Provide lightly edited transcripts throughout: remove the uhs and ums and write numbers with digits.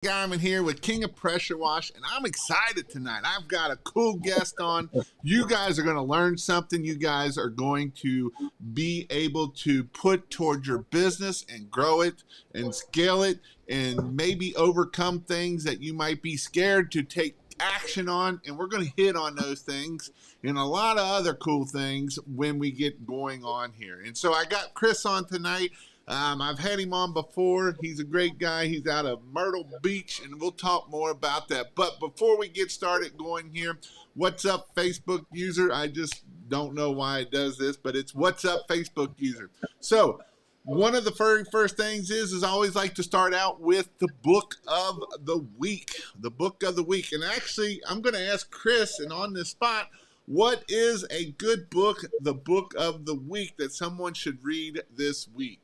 Geiman here with King of Pressure Wash, and I'm excited tonight. I've got a cool guest on. You guys are going to learn something. You guys are going to be able to put towards your business and grow it and scale it and maybe overcome things that you might be scared to take action on. And we're going to hit on those things and a lot of other cool things when we get going on here. And so I got Chris on tonight. I've had him on before. He's a great guy. He's out of Myrtle Beach, and we'll talk more about that. But before we get started going here, what's up, Facebook user? I just don't know why it does this, but it's what's up, Facebook user. So one of the very first things is I always like to start out with the book of the week. The book of the week. And actually, I'm going to ask Chris, and on this spot, what is a good book, the book of the week that someone should read this week?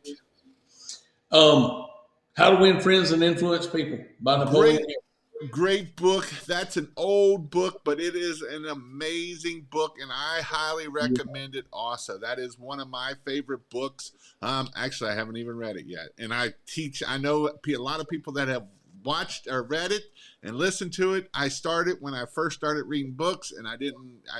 Um, How to Win Friends and Influence People by Napoleon Great, Hill. great book. That's an old book, but it is an amazing book, and I highly recommend it also. That is one of my favorite books. Actually, I haven't even read it yet. And I know a lot of people that have watched or read it and listened to it. I started when I first started reading books, and I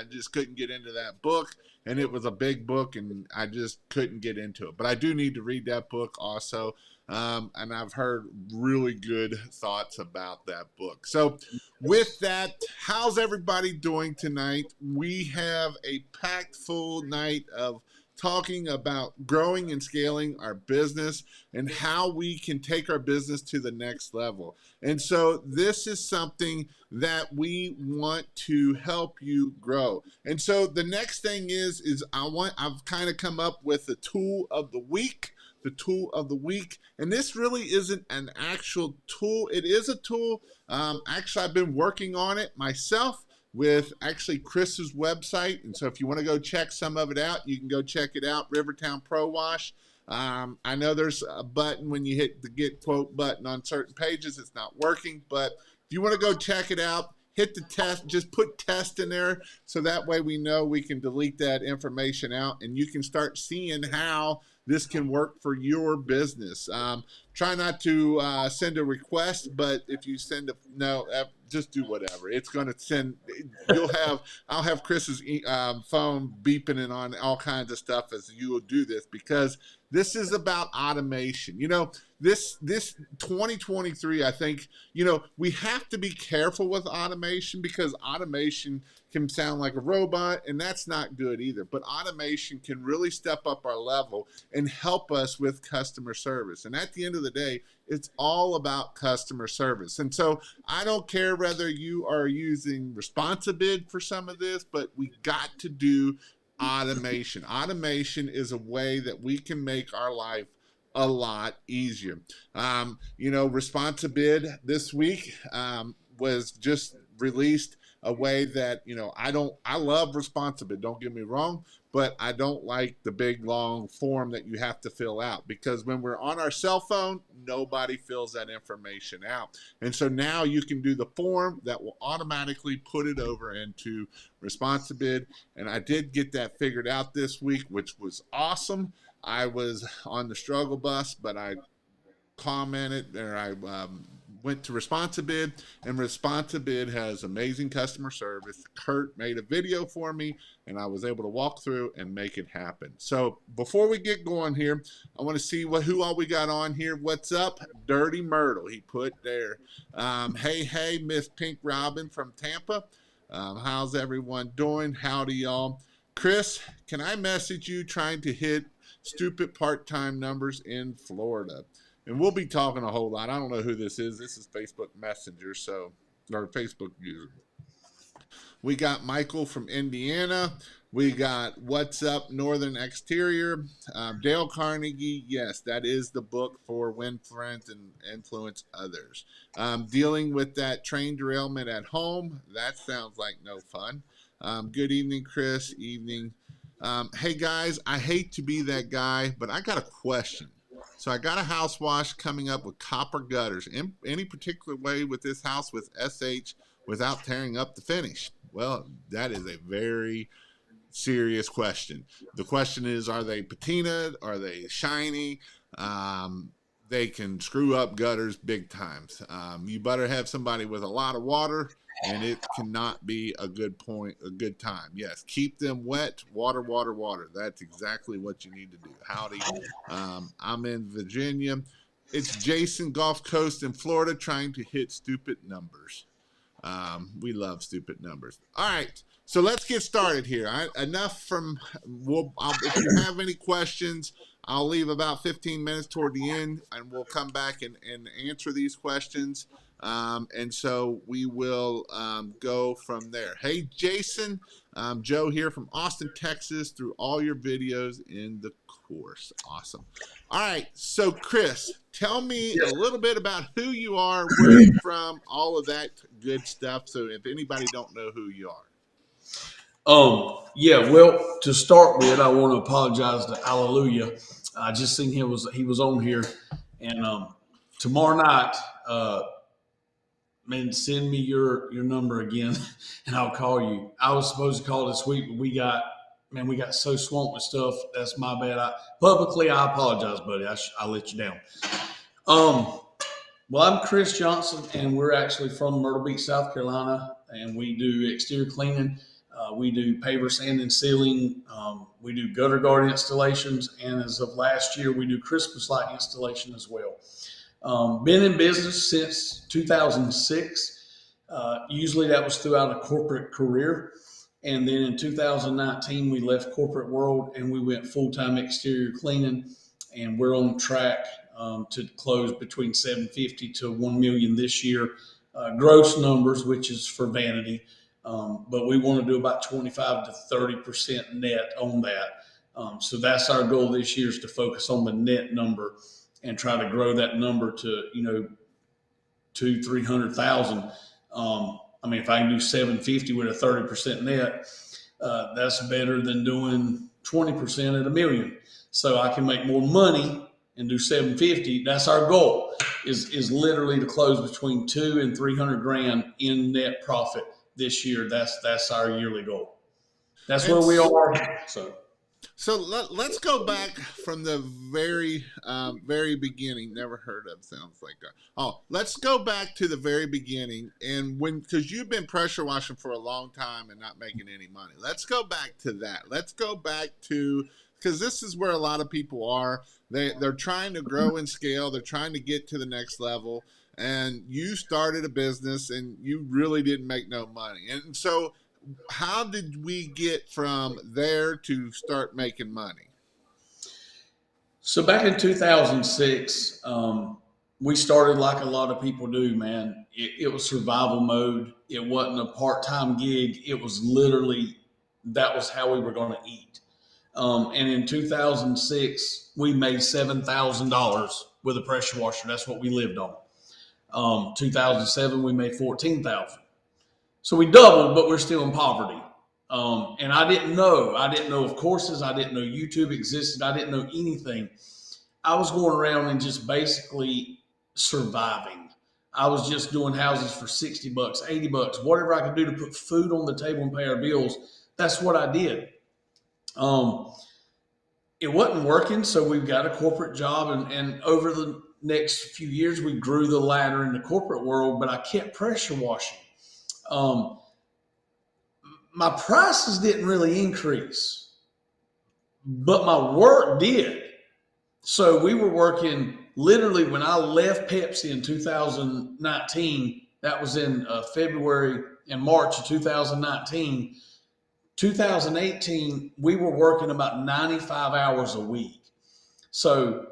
just couldn't get into that book. And it was a big book, and I just couldn't get into it. But I do need to read that book also. And I've heard really good thoughts about that book. So with that, how's everybody doing tonight? We have a packed full night of talking about growing and scaling our business and how we can take our business to the next level. And so this is something that we want to help you grow. And so the next thing is I've kind of come up with the tool of the week. The tool of the week, and this really isn't an actual tool. It is a tool. Actually, I've been working on it myself with actually Chris's website, and so if you want to go check some of it out, you can go check it out. Rivertown Pro Wash. I know there's a button when you hit the get quote button on certain pages, it's not working, but if you want to go check it out, hit the test, just put test in there so that way we know we can delete that information out and you can start seeing how this can work for your business. Try not to send a request, but if you send just do whatever. It's going to send. I'll have Chris's phone beeping and on all kinds of stuff as you will do this because this is about automation. This 2023, I think, we have to be careful with automation because automation can sound like a robot, and that's not good either. But automation can really step up our level and help us with customer service. And at the end of the day, it's all about customer service. And so I don't care whether you are using Responsibid for some of this, but we got to do automation. Automation is a way that we can make our life a lot easier. Responsibid this week was just released a way that I love Responsibid, don't get me wrong, but I don't like the big long form that you have to fill out because when we're on our cell phone, nobody fills that information out. And so now you can do the form that will automatically put it over into Responsibid. And I did get that figured out this week, which was awesome. I was on the struggle bus, but I commented or I went to Responsibid, and Responsibid has amazing customer service. Kurt made a video for me, and I was able to walk through and make it happen. So before we get going here, I want to see who all we got on here. What's up? Dirty Myrtle, he put there. Hey, Miss Pink Robin from Tampa. How's everyone doing? Howdy, y'all. Chris, can I message you trying to hit stupid part-time numbers in Florida? And we'll be talking a whole lot. I don't know who this is. This is Facebook Messenger, or Facebook user. We got Michael from Indiana. We got What's Up Northern Exterior. Dale Carnegie, yes, that is the book for Win Friends and Influence Others. Dealing with that train derailment at home, that sounds like no fun. Good evening, Chris. Evening. Hey, guys, I hate to be that guy, but I got a question. So I got a house wash coming up with copper gutters. In any particular way with this house with SH without tearing up the finish? Well, that is a very serious question. The question is, are they patinaed? Are they shiny? they can screw up gutters big times. You better have somebody with a lot of water, and it cannot be a good point, a good time. Yes, keep them wet, water, water, water. That's exactly what you need to do. Howdy, I'm in Virginia. It's Jason, Gulf Coast in Florida, trying to hit stupid numbers. We love stupid numbers. All right, so let's get started here. Enough from. If you have any questions, I'll leave about 15 minutes toward the end, and we'll come back and answer these questions. And so we will go from there. Hey, Jason, Joe here from Austin, Texas, through all your videos in the course. Awesome. All right, so Chris, tell me a little bit about who you are, where you're from, all of that good stuff. So if anybody don't know who you are. Yeah, well, to start with, I want to apologize to Hallelujah. I just seen he was on here, and tomorrow night, man, send me your number again, and I'll call you. I was supposed to call this week, but we got so swamped with stuff. That's my bad. Publicly, I apologize, buddy. I let you down. Um, well, I'm Chris Johnson, and we're actually from Myrtle Beach, South Carolina, and we do exterior cleaning. We do paver, sand, and sealing. We do gutter guard installations, and as of last year, we do Christmas light installation as well. Been in business since 2006. Usually that was throughout a corporate career. And then in 2019, we left corporate world and we went full-time exterior cleaning. And we're on track to close between 750 to 1 million this year. Gross numbers, which is for vanity. But we want to do about 25 to 30% net on that. So that's our goal this year, is to focus on the net number and try to grow that number to, 200,000-300,000. I mean, if I can do 750 with a 30% net, that's better than doing 20% at a million. So I can make more money and do 750. That's our goal, is literally to close between 2 and 300 grand in net profit this year. That's our yearly goal. That's where we are. So let's go back from the very beginning. Never heard of, sounds like that. Oh, let's go back to the very beginning, and because you've been pressure washing for a long time and not making any money. Let's go back to that. Let's go back to, because this is where a lot of people are. They're trying to grow and scale. They're trying to get to the next level. And you started a business and you really didn't make no money. And so how did we get from there to start making money? So back in 2006, we started like a lot of people do, man. It was survival mode. It wasn't a part-time gig. It was literally, that was how we were going to eat. And in 2006, we made $7,000 with a pressure washer. That's what we lived on. 2007, we made 14,000. So we doubled, but we're still in poverty. And I didn't know of courses. I didn't know YouTube existed. I didn't know anything. I was going around and just basically surviving. I was just doing houses for 60 bucks, 80 bucks, whatever I could do to put food on the table and pay our bills. That's what I did. It wasn't working, so we got a corporate job, and over the next few years, we grew the ladder in the corporate world, but I kept pressure washing. My prices didn't really increase, but my work did. So we were working literally when I left Pepsi in 2019. That was in February and March of 2019. 2018, we were working about 95 hours a week. So,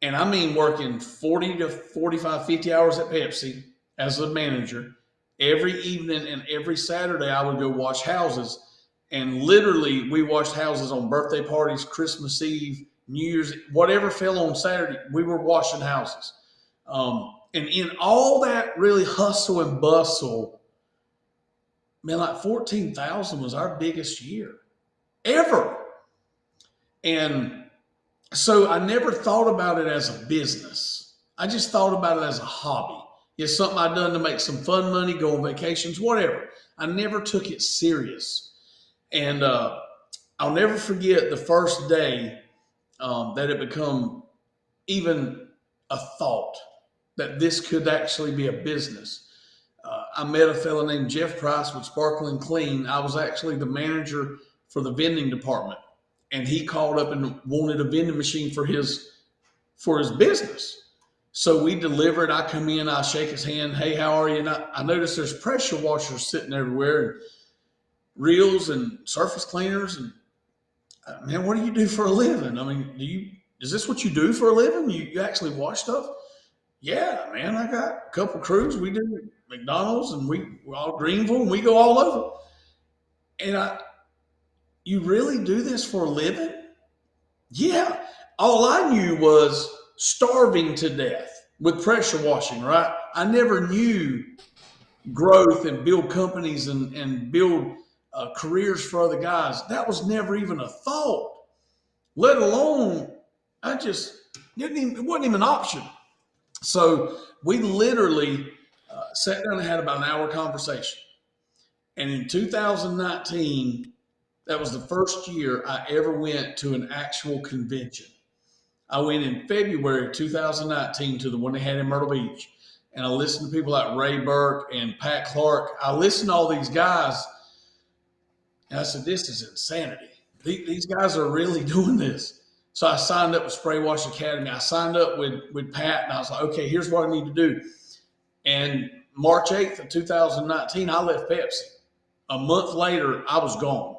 and I mean working 40 to 45, 50 hours at Pepsi as a manager. Every evening and every Saturday, I would go wash houses. And literally, we washed houses on birthday parties, Christmas Eve, New Year's, whatever fell on Saturday, we were washing houses. And in all that really hustle and bustle, man, like 14,000 was our biggest year ever. And so I never thought about it as a business. I just thought about it as a hobby. It's something I'd done to make some fun money, go on vacations, whatever. I never took it serious. And I'll never forget the first day that it become even a thought that this could actually be a business. I met a fellow named Jeff Price with Sparkling Clean. I was actually the manager for the vending department, and he called up and wanted a vending machine for his business. So we deliver it. I come in, I shake his hand. Hey, how are you? And I notice there's pressure washers sitting everywhere, and reels and surface cleaners. And man, what do you do for a living? I mean, is this what you do for a living? You actually wash stuff? Yeah, man, I got a couple crews. We do McDonald's, and we're all Greenville, and we go all over. And you really do this for a living? Yeah. All I knew was starving to death with pressure washing, right? I never knew growth and build companies and build careers for other guys. That was never even a thought, let alone it wasn't even an option. So we literally sat down and had about an hour conversation. And in 2019, that was the first year I ever went to an actual convention. I went in February 2019 to the one they had in Myrtle Beach. And I listened to people like Ray Burke and Pat Clark. I listened to all these guys. And I said, this is insanity. These guys are really doing this. So I signed up with Spray Wash Academy. I signed up with Pat, and I was like, okay, here's what I need to do. And March 8th of 2019, I left Pepsi. A month later, I was gone.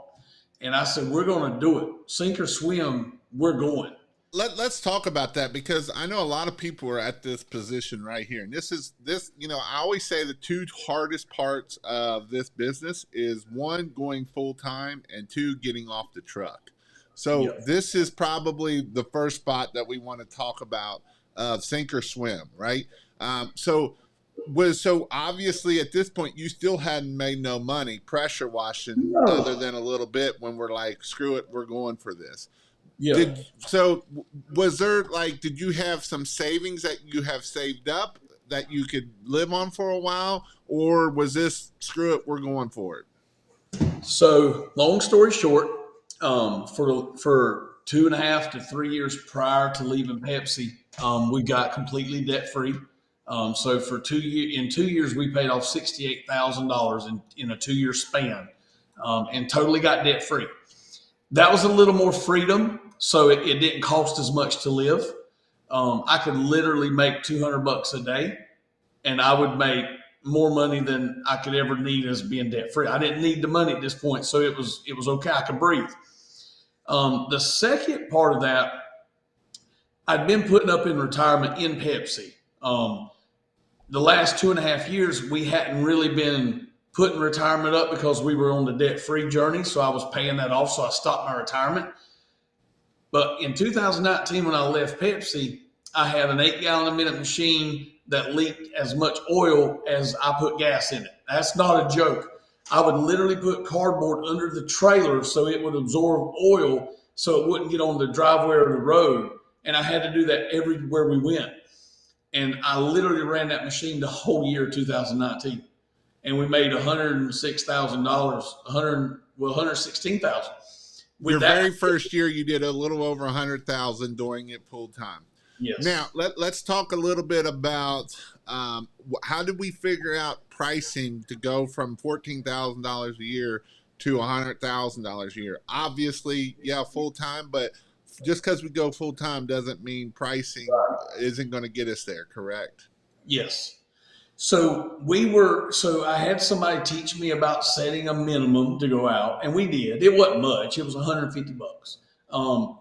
And I said, we're going to do it. Sink or swim, we're going. Let's talk about that, because I know a lot of people are at this position right here. And I always say the two hardest parts of this business is one, going full time, and two, getting off the truck. So This is probably the first spot that we want to talk about, sink or swim, right? So obviously at this point you still hadn't made no money pressure washing other than a little bit when we're like, screw it, we're going for this. Yeah. Did you have some savings that you have saved up that you could live on for a while, or was this screw it, we're going for it? So long story short, for 2.5 to 3 years prior to leaving Pepsi, we got completely debt free. So for 2 years, in 2 years, we paid off $68,000 in a 2-year span, and totally got debt free. That was a little more freedom, so it didn't cost as much to live. I could literally make $200 a day, and I would make more money than I could ever need as being debt free. I didn't need the money at this point, so it was okay. I could breathe. The second part of that, I'd been putting up in retirement in Pepsi. The last 2.5 years, we hadn't really been putting retirement up because we were on the debt-free journey. So I was paying that off. So I stopped my retirement. But in 2019, when I left Pepsi, I had an 8-gallon-a-minute machine that leaked as much oil as I put gas in it. That's not a joke. I would literally put cardboard under the trailer so it would absorb oil so it wouldn't get on the driveway or the road. And I had to do that everywhere we went. And I literally ran that machine the whole year 2019. And we made $106,000, $116,000. Your very first year, you did a little over $100,000 doing it full time. Yes. Now let's talk a little bit about how did we figure out pricing to go from $14,000 a year to $100,000 a year? Obviously, yeah, full time, but just because we go full time doesn't mean pricing isn't going to get us there. Correct? Yes. So I had somebody teach me about setting a minimum to go out, and we did. It wasn't much. It was $150.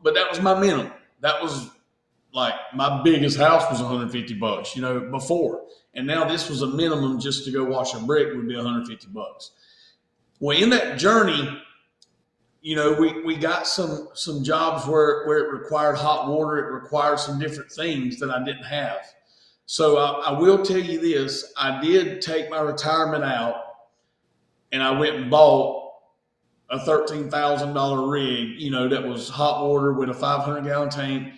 But that was my minimum. That was like my biggest house was $150, before. And now this was a minimum just to go wash a brick would be $150. Well, in that journey, we got some jobs where it required hot water. It required some different things that I didn't have. So I will tell you this, I did take my retirement out and I went and bought a $13,000 rig, that was hot water with a 500-gallon tank.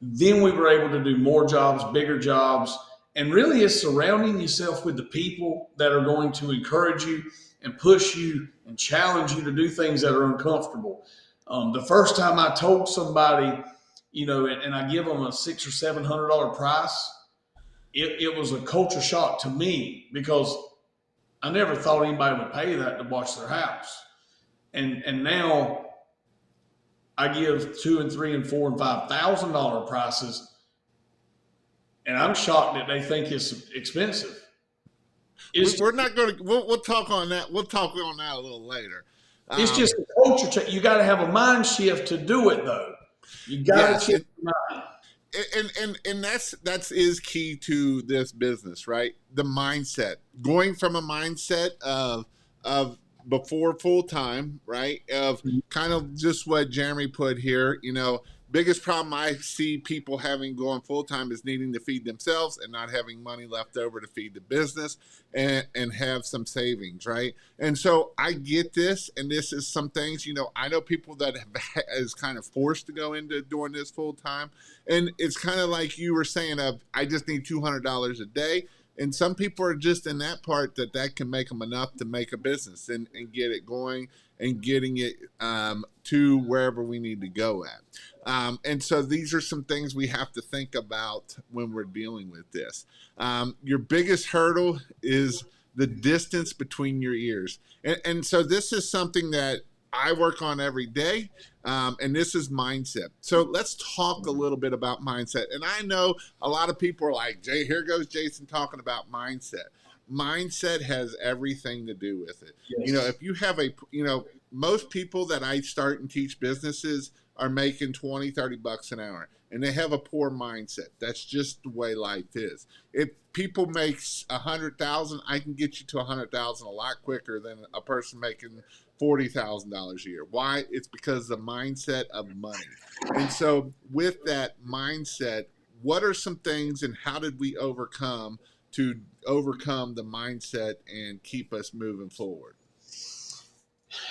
Then we were able to do more jobs, bigger jobs. And really it's surrounding yourself with the people that are going to encourage you and push you and challenge you to do things that are uncomfortable. The first time I told somebody and I give them a $600 or $700 price. It was a culture shock to me because I never thought anybody would pay that to watch their house. And now I give $2 and $3 and $4 and $5,000 prices, and I'm shocked that they think it's expensive. We're not going to. We'll talk on that. We'll talk on that a little later. It's just a culture change. You got to have a mind shift to do it, though. You got to change your mind. And that's is key to this business, right? The mindset, going from a mindset of before full time, right? Of kind of just what Jeremy put here, biggest problem I see people having going full time is needing to feed themselves and not having money left over to feed the business and have some savings, right? And so I get this, and this is some things, I know people that is kind of forced to go into doing this full time, and it's kind of like you were saying of I just need $200 a day. And some people are just in that part that can make them enough to make a business and get it going and getting it to wherever we need to go at. And so these are some things we have to think about when we're dealing with this. Your biggest hurdle is the distance between your ears. And so this is something that I work on every day, and this is mindset. So let's talk a little bit about mindset. And I know a lot of people are like, Jay, here goes Jason talking about mindset. Mindset has everything to do with it. Yes. If you have most people that I start and teach businesses are making $20-30 an hour, and they have a poor mindset. That's just the way life is. If people make 100,000, I can get you to 100,000 a lot quicker than a person making $40,000 a year. Why? It's because of the mindset of money. And so with that mindset, what are some things and how did we overcome the mindset and keep us moving forward?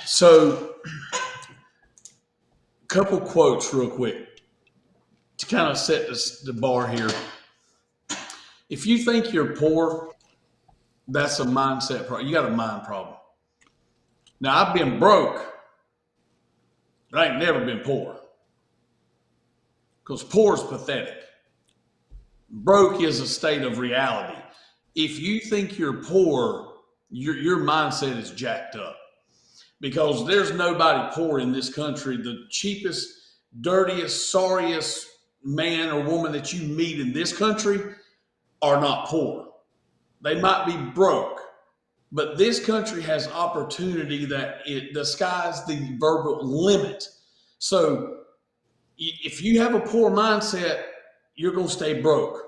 So, a couple quotes real quick to kind of set the bar here. If you think you're poor, that's a mindset problem. You got a mind problem. Now, I've been broke, but I ain't never been poor. Because poor is pathetic. Broke is a state of reality. If you think you're poor, your mindset is jacked up. Because there's nobody poor in this country. The cheapest, dirtiest, sorriest man or woman that you meet in this country are not poor. They might be broke. But this country has opportunity that the sky's the verbal limit. So if you have a poor mindset, you're going to stay broke.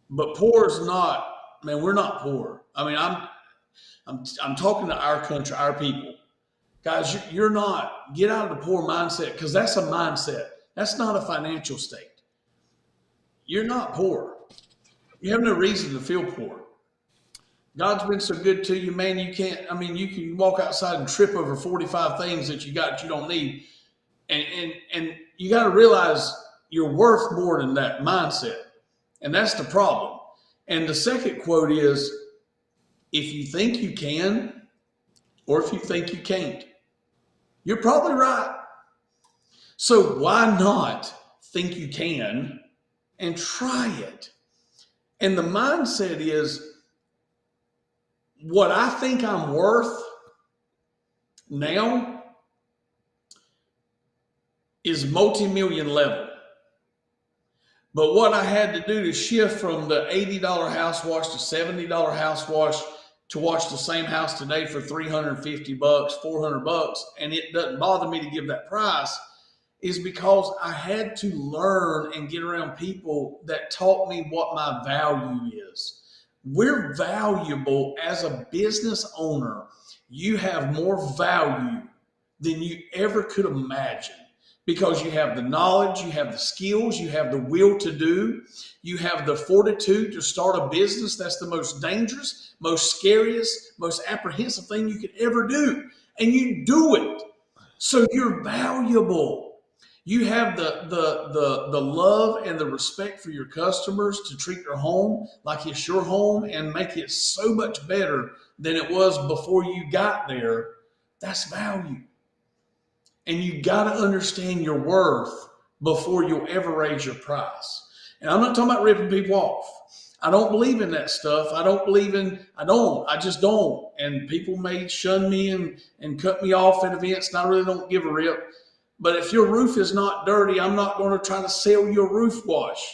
But poor is not, man, we're not poor. I mean, I'm talking to our country, our people. Guys, you're not, get out of the poor mindset, because that's a mindset. That's not a financial state. You're not poor. You have no reason to feel poor. God's been so good to you, man. You can walk outside and trip over 45 things that you don't need. And you got to realize you're worth more than that mindset. And that's the problem. And the second quote is, if you think you can, or if you think you can't, you're probably right. So why not think you can and try it? And the mindset is, what I think I'm worth now is multi-million level. But what I had to do to shift from the $80 house wash to $70 house wash to wash the same house today for $350, $400, and it doesn't bother me to give that price, is because I had to learn and get around people that taught me what my value is. We're valuable as a business owner. You have more value than you ever could imagine, because you have the knowledge, you have the skills, you have the will to do, you have the fortitude to start a business. That's the most dangerous, most scariest, most apprehensive thing you could ever do. And you do it. So you're valuable. You have the love and the respect for your customers to treat your home like it's your home and make it so much better than it was before you got there. That's value. And you got to understand your worth before you'll ever raise your price. And I'm not talking about ripping people off. I don't believe in that stuff. I just don't. And people may shun me and cut me off at events, and I really don't give a rip. But if your roof is not dirty, I'm not going to try to sell you a roof wash.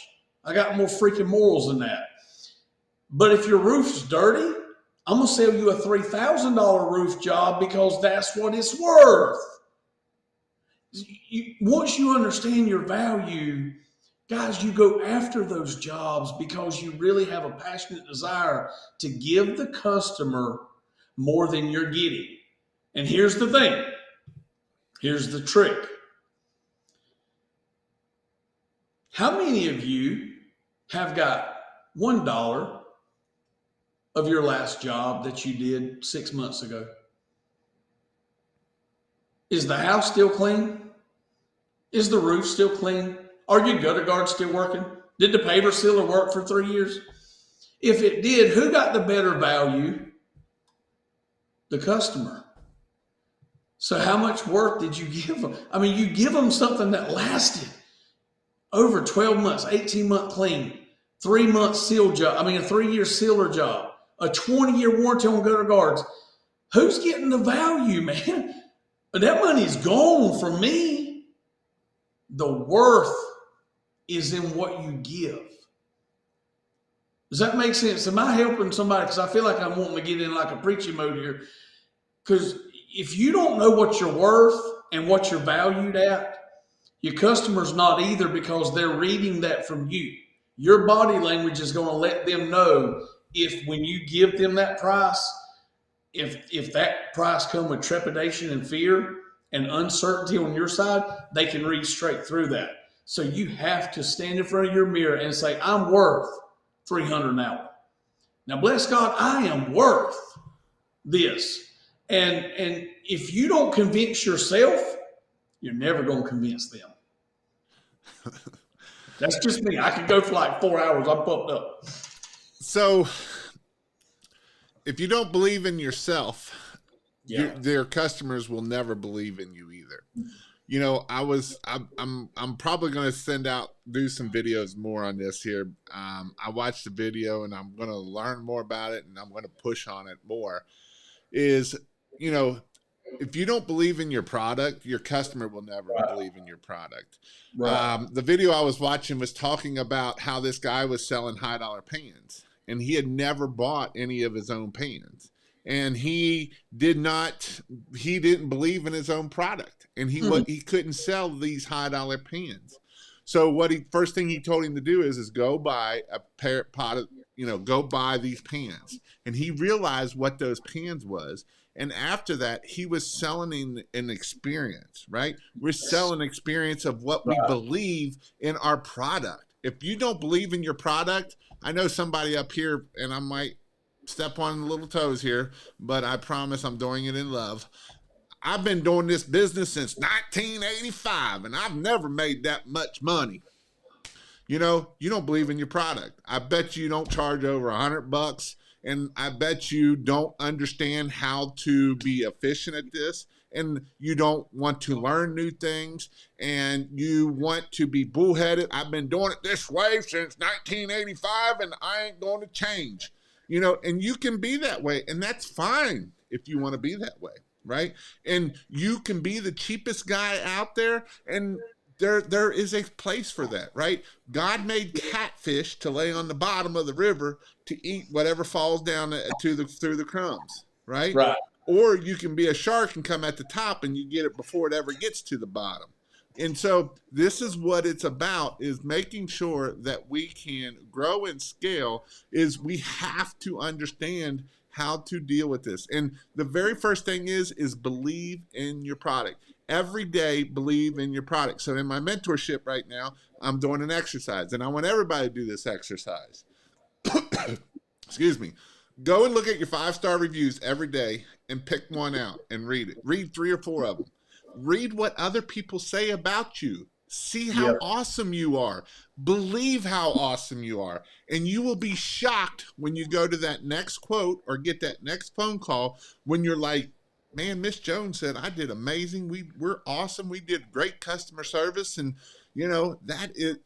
I got more freaking morals than that. But if your roof's dirty, I'm going to sell you a $3,000 roof job because that's what it's worth. Once you understand your value, guys, you go after those jobs because you really have a passionate desire to give the customer more than you're getting. And here's the thing. Here's the trick. How many of you have got $1 of your last job that you did 6 months ago? Is the house still clean? Is the roof still clean? Are your gutter guards still working? Did the paver sealer work for 3 years? If it did, who got the better value? The customer. So how much work did you give them? I mean, you give them something that lasted over 12 months, 18-month clean, 3-month seal job. I mean, a 3-year sealer job, a 20-year warranty on gutter guards. Who's getting the value, man? But that money's gone from me. The worth is in what you give. Does that make sense? Am I helping somebody? Because I feel like I'm wanting to get in like a preaching mode here. Because if you don't know what you're worth and what you're valued at, your customer's not either, because they're reading that from you. Your body language is going to let them know if when you give them that price, if that price comes with trepidation and fear and uncertainty on your side, they can read straight through that. So you have to stand in front of your mirror and say, I'm worth $300 an hour. Now, bless God, I am worth this. And if you don't convince yourself, you're never going to convince them. That's just me. I could go for like 4 hours. I'm pumped up. So if you don't believe in yourself, their customers will never believe in you either. You know, I'm probably going to do some videos more on this here. I watched the video and I'm going to learn more about it, and I'm going to push on it more. Is, you know, if you don't believe in your product, your customer will never believe in your product. Right. The video I was watching was talking about how this guy was selling $high pans, and he had never bought any of his own pans. And he didn't believe in his own product, and he couldn't sell these $high pans. So first thing he told him to do is go buy a pot of, go buy these pans. And he realized what those pans was. And after that, he was selling an experience, right? We're selling experience of what we believe in our product. If you don't believe in your product, I know somebody up here, and I might step on the little toes here, but I promise I'm doing it in love. I've been doing this business since 1985, and I've never made that much money. You don't believe in your product. I bet you don't charge over $100, and I bet you don't understand how to be efficient at this, and you don't want to learn new things, and you want to be bullheaded. I've been doing it this way since 1985, and I ain't going to change. And you can be that way, and that's fine if you want to be that way, right? And you can be the cheapest guy out there, and there is a place for that, right? God made catfish to lay on the bottom of the river to eat whatever falls down through the crumbs, right? Right. Or you can be a shark and come at the top and you get it before it ever gets to the bottom. And so this is what it's about, is making sure that we can grow and scale. Is we have to understand how to deal with this. And the very first thing is believe in your product. Every day, believe in your product. So in my mentorship right now, I'm doing an exercise, and I want everybody to do this exercise. Excuse me. Go and look at your 5-star reviews every day and pick one out and read it. Read 3 or 4 of them. Read what other people say about you. See how awesome you are. Believe how awesome you are. And you will be shocked when you go to that next quote or get that next phone call when you're like, man, Miss Jones said I did amazing. We're awesome. We did great customer service. And, That is.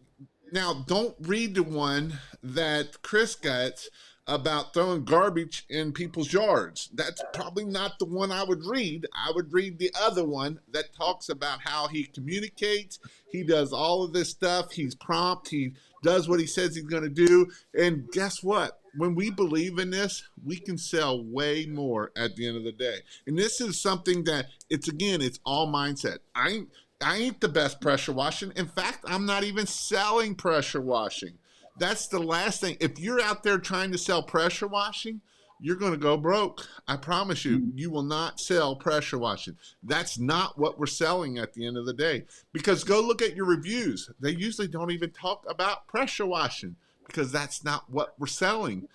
Now, don't read the one that Chris got about throwing garbage in people's yards. That's probably not the one I would read. I would read the other one that talks about how he communicates. He does all of this stuff. He's prompt. He does what he says he's going to do. And guess what? When we believe in this, we can sell way more at the end of the day. And this is something that it's all mindset. I ain't the best pressure washing. In fact, I'm not even selling pressure washing. That's the last thing. If you're out there trying to sell pressure washing, you're going to go broke. I promise you, you will not sell pressure washing. That's not what we're selling at the end of the day. Because go look at your reviews. They usually don't even talk about pressure washing because that's not what we're selling.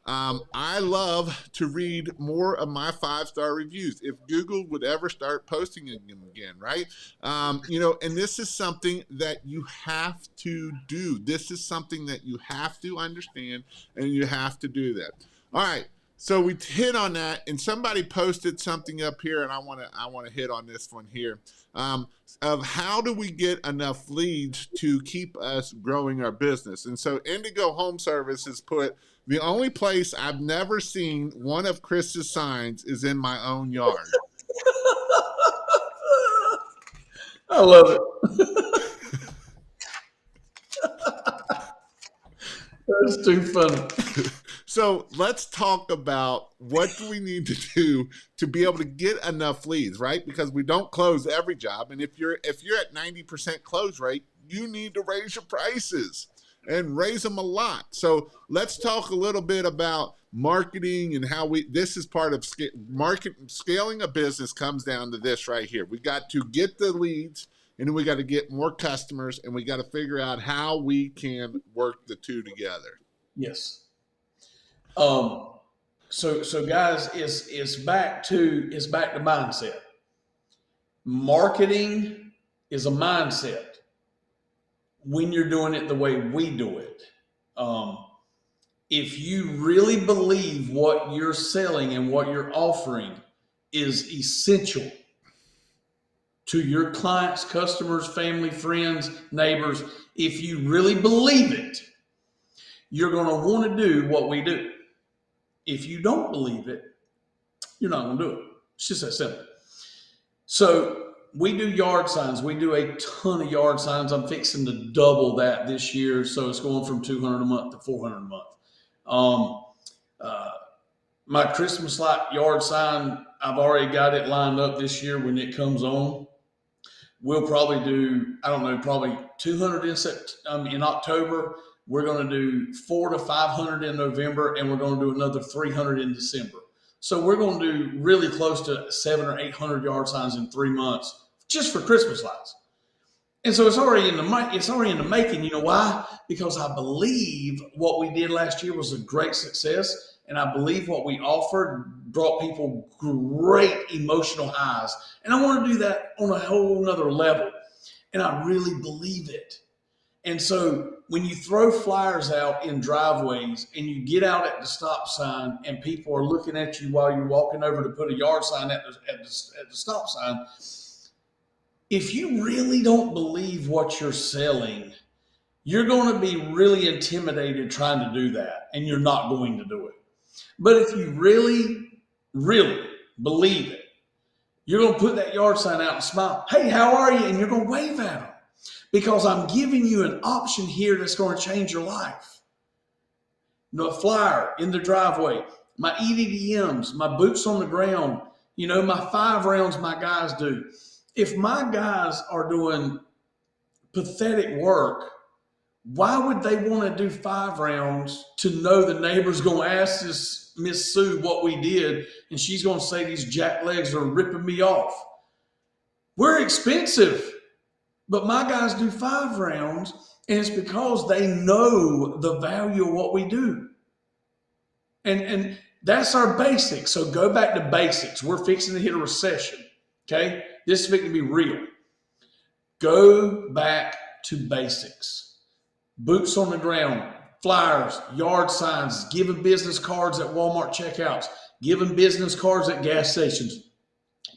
I love to read more of my 5-star reviews. If Google would ever start posting them again, right? And this is something that you have to do. This is something that you have to understand, and you have to do that. All right. So we hit on that, and somebody posted something up here, and I want to hit on this one here, of how do we get enough leads to keep us growing our business. And so Indigo Home Services put, the only place I've never seen one of Chris's signs is in my own yard. I love it. That's too funny. So let's talk about what do we need to do to be able to get enough leads, right? Because we don't close every job. And if you're at 90% close rate, you need to raise your prices and raise them a lot. So let's talk a little bit about marketing and how this is part of scaling a business comes down to this right here. We got to get the leads, and then we got to get more customers, and we got to figure out how we can work the two together. Yes. So guys, it's back to mindset. Marketing is a mindset when you're doing it the way we do it. If you really believe what you're selling and what you're offering is essential to your clients, customers, family, friends, neighbors, if you really believe it, you're going to want to do what we do. If you don't believe it, you're not going to do it. It's just that simple. So we do yard signs. We do a ton of yard signs. I'm fixing to double that this year. So it's going from 200 a month to 400 a month. My Christmas light yard sign, I've already got it lined up this year when it comes on. We'll probably do, probably 200 in October. We're going to do 400 to 500 in November, and we're going to do another 300 in December. So we're going to do really close to 700 or 800 yard signs in 3 months just for Christmas lights. And so it's already in the making. You know why? Because I believe what we did last year was a great success, and I believe what we offered brought people great emotional highs. And I want to do that on a whole nother level, and I really believe it. And so when you throw flyers out in driveways and you get out at the stop sign and people are looking at you while you're walking over to put a yard sign at the stop sign, if you really don't believe what you're selling, you're going to be really intimidated trying to do that, and you're not going to do it. But if you really, really believe it, you're going to put that yard sign out and smile. Hey, how are you? And you're going to wave at them. Because I'm giving you an option here that's going to change your life. A flyer in the driveway, my EDDMs, my boots on the ground, my 5 rounds my guys do. If my guys are doing pathetic work, why would they want to do 5 rounds to know the neighbor's going to ask this Miss Sue what we did, and she's going to say these jacklegs are ripping me off? We're expensive. But my guys do 5 rounds, and it's because they know the value of what we do. And that's our basics. So go back to basics. We're fixing to hit a recession, okay? This is fixing to be real. Go back to basics. Boots on the ground, flyers, yard signs, giving business cards at Walmart checkouts, giving business cards at gas stations.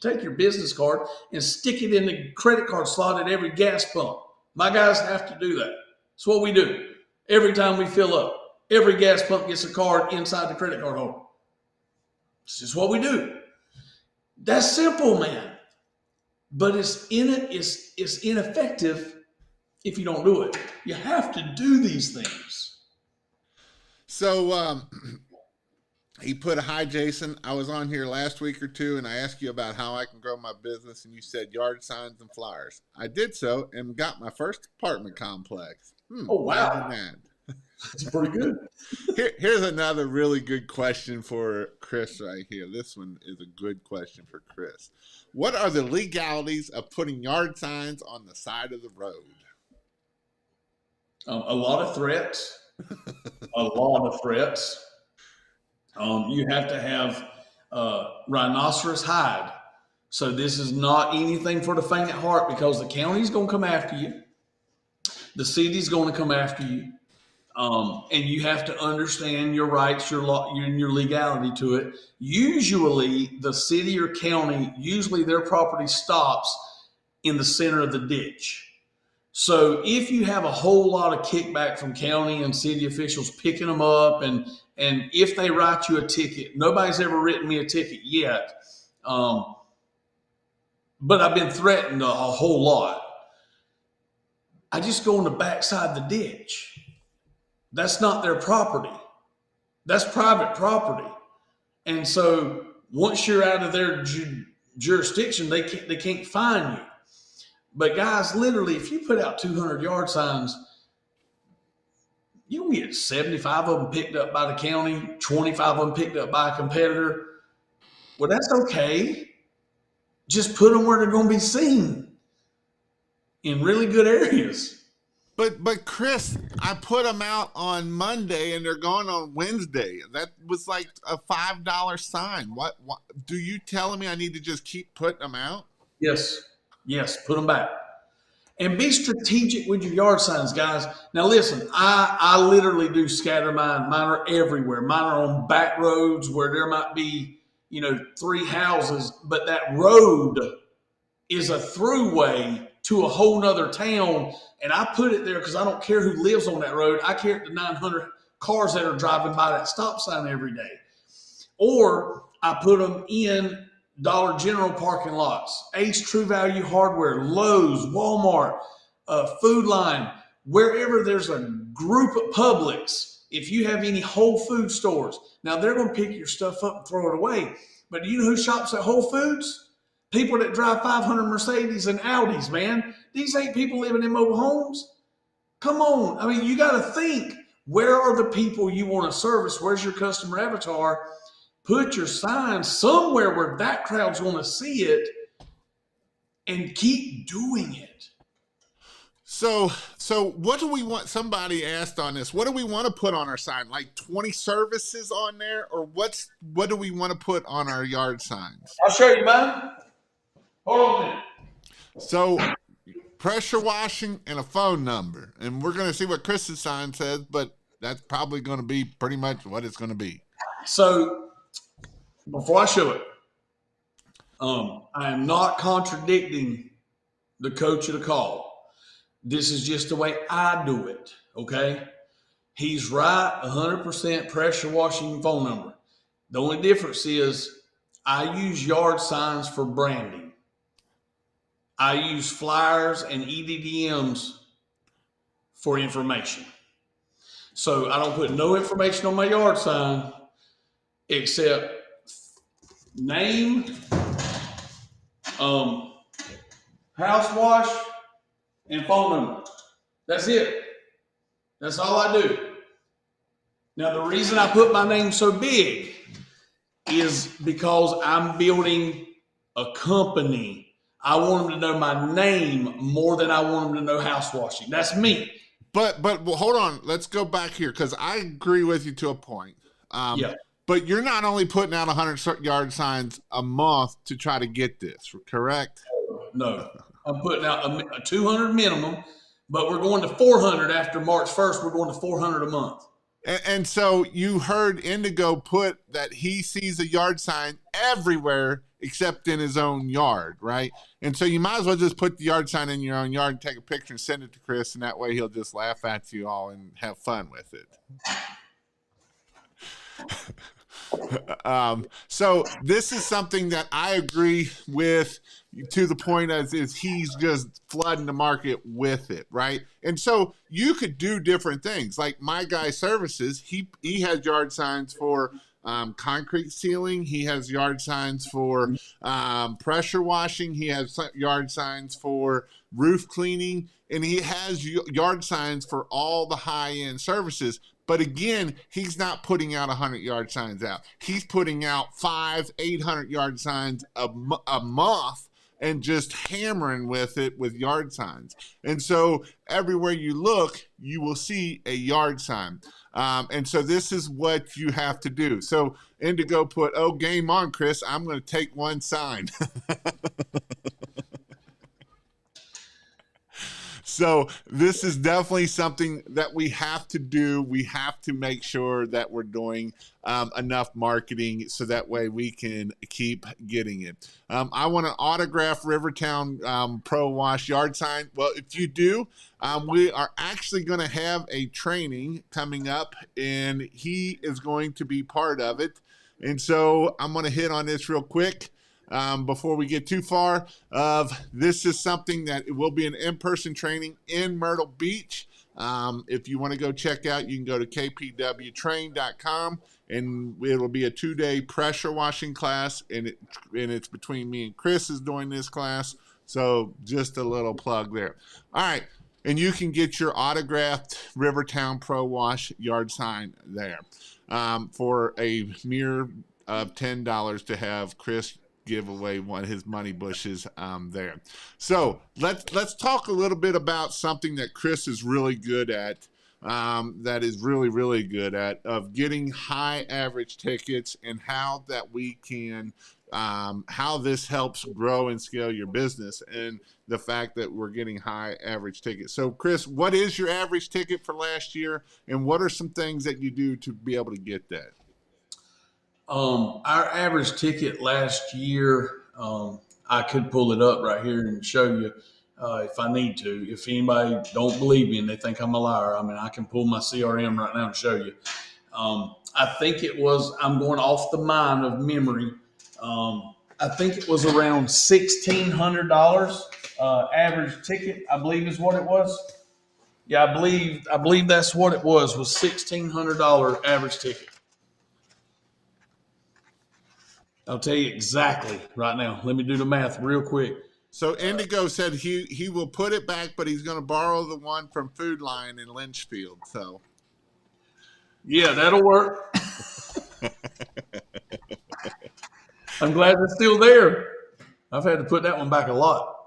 Take your business card and stick it in the credit card slot at every gas pump. My guys have to do that. It's what we do. Every time we fill up, every gas pump gets a card inside the credit card holder. It's just what we do. That's simple, man. But it's ineffective if you don't do it. You have to do these things. So he put, hi, Jason. I was on here last week or two, and I asked you about how I can grow my business, and you said yard signs and flyers. I did so and got my first apartment complex. Oh, wow. Imagine that. That's pretty good. Here's another really good question for Chris right here. This one is a good question for Chris. What are the legalities of putting yard signs on the side of the road? A lot of threats. A lot of threats. You have to have rhinoceros hide. So this is not anything for the faint at heart, because the county's going to come after you. The city's going to come after you. And you have to understand your rights, your law, and your legality to it. Usually the city or county, usually their property stops in the center of the ditch. So if you have a whole lot of kickback from county and city officials picking them up, and if they write you a ticket, nobody's ever written me a ticket yet. But I've been threatened a whole lot. I just go on the backside of the ditch. That's not their property. That's private property. And so once you're out of their jurisdiction, they can't fine you. But guys, literally, if you put out 200 yard signs, you can get 75 of them picked up by the county, 25 of them picked up by a competitor. Well, that's okay. Just put them where they're going to be seen in really good areas. But Chris, I put them out on Monday and they're gone on Wednesday. That was like a $5 sign. What do you telling me I need to just keep putting them out? Yes, put them back. And be strategic with your yard signs, guys. Now listen, I literally do scatter mine. Mine are everywhere. Mine are on back roads where there might be, 3 houses, but that road is a throughway to a whole nother town. And I put it there because I don't care who lives on that road. I care the 900 cars that are driving by that stop sign every day. Or I put them in Dollar General parking lots, Ace True Value Hardware, Lowe's, Walmart, Food Line, wherever there's a group of Publix. If you have any Whole Food stores, now they're going to pick your stuff up and throw it away. But do you know who shops at Whole Foods? People that drive 500 Mercedes and Audis, man. These ain't people living in mobile homes. Come on. I mean, you got to think, where are the people you want to service? Where's your customer avatar? Put your sign somewhere where that crowd's going to see it, and keep doing it. So what do we want? Somebody asked on this, what do we want to put on our sign? Like 20 services on there? Or what do we want to put on our yard signs? I'll show you mine. Hold on a minute. So pressure washing and a phone number. And we're going to see what Chris's sign says, but that's probably going to be pretty much what it's going to be. So before I show it, I am not contradicting the coach of the call. This is just the way I do it, okay? He's right, 100% pressure washing phone number. The only difference is I use yard signs for branding. I use flyers and EDDMs for information. So I don't put no information on my yard sign except name, house wash, and phone number. That's it. That's all I do. Now, the reason I put my name so big is because I'm building a company. I want them to know my name more than I want them to know house washing. That's me. But well, hold on. Let's go back here, because I agree with you to a point. Yeah. But you're not only putting out 100 yard signs a month to try to get this, correct? No. I'm putting out a 200 minimum, but we're going to 400 after March 1st. We're going to 400 a month. And so you heard Indigo put that he sees a yard sign everywhere except in his own yard, right? And so you might as well just put the yard sign in your own yard and take a picture and send it to Chris, and that way he'll just laugh at you all and have fun with it. So this is something that I agree with, to the point as is he's just flooding the market with it, right? And so you could do different things. Like My Guy Services, he has yard signs for concrete sealing. He has yard signs for pressure washing. He has yard signs for roof cleaning, and he has yard signs for all the high-end services. But again, he's not putting out 100-yard signs out. He's putting out 800-yard signs a month, and just hammering with it with yard signs. And so everywhere you look, you will see a yard sign. And so this is what you have to do. So Indigo put, "Oh, game on, Chris. I'm going to take one sign." So this is definitely something that we have to do. We have to make sure that we're doing enough marketing so that way we can keep getting it. I want to autograph Rivertown Pro Wash yard sign. Well, if you do, we are actually going to have a training coming up, and he is going to be part of it. And so I'm going to hit on this real quick. Before we get too far, this is something that it will be an in-person training in Myrtle Beach. If you want to go check out, you can go to kpwtrain.com, and it will be a 2-day pressure washing class, and it's between me and Chris is doing this class. So just a little plug there. All right. And you can get your autographed Rivertown Pro Wash yard sign there for a mere of $10 to have Chris give away one of his money bushes there. So let's talk a little bit about something that Chris is really good at, that is really, really good at, of getting high average tickets, and how that we can, how this helps grow and scale your business, and the fact that we're getting high average tickets. So Chris, what is your average ticket for last year, and what are some things that you do to be able to get that? Our average ticket last year, I could pull it up right here and show you if I need to. If anybody don't believe me and they think I'm a liar, I mean, I can pull my CRM right now and show you. I think it was, I'm going off the mind of memory. I think it was around $1,600 average ticket, I believe is what it was. Yeah, I believe that's what it was $1,600 average ticket. I'll tell you exactly right now. Let me do the math real quick. So Indigo said he will put it back, but he's going to borrow the one from Food Lion in Lynchfield. So yeah, that'll work. I'm glad it's still there. I've had to put that one back a lot.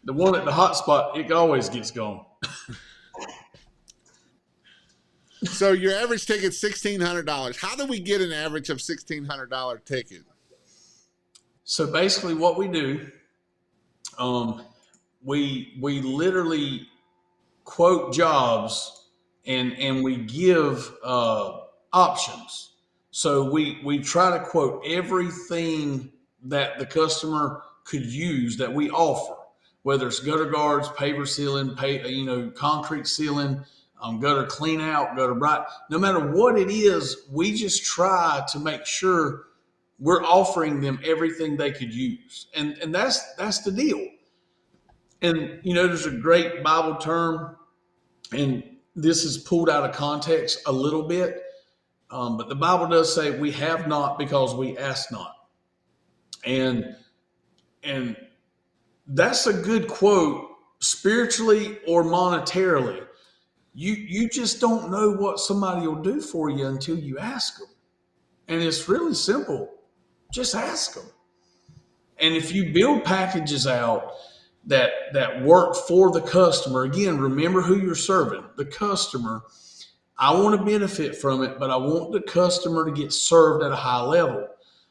The one at the hot spot, it always gets gone. So your average ticket's $1,600. How do we get an average of $1,600 ticket? So basically, what we do, we literally quote jobs, and we give options. So we try to quote everything that the customer could use that we offer, whether it's gutter guards, paver sealing, concrete sealing, gutter clean out, gutter bright. No matter what it is, we just try to make sure we're offering them everything they could use, and that's the deal. And there's a great Bible term, and this is pulled out of context a little bit, but the Bible does say we have not because we ask not, and that's a good quote spiritually or monetarily. You just don't know what somebody will do for you until you ask them. And it's really simple. Just ask them. And if you build packages out that work for the customer, again, remember who you're serving, the customer. I want to benefit from it, but I want the customer to get served at a high level.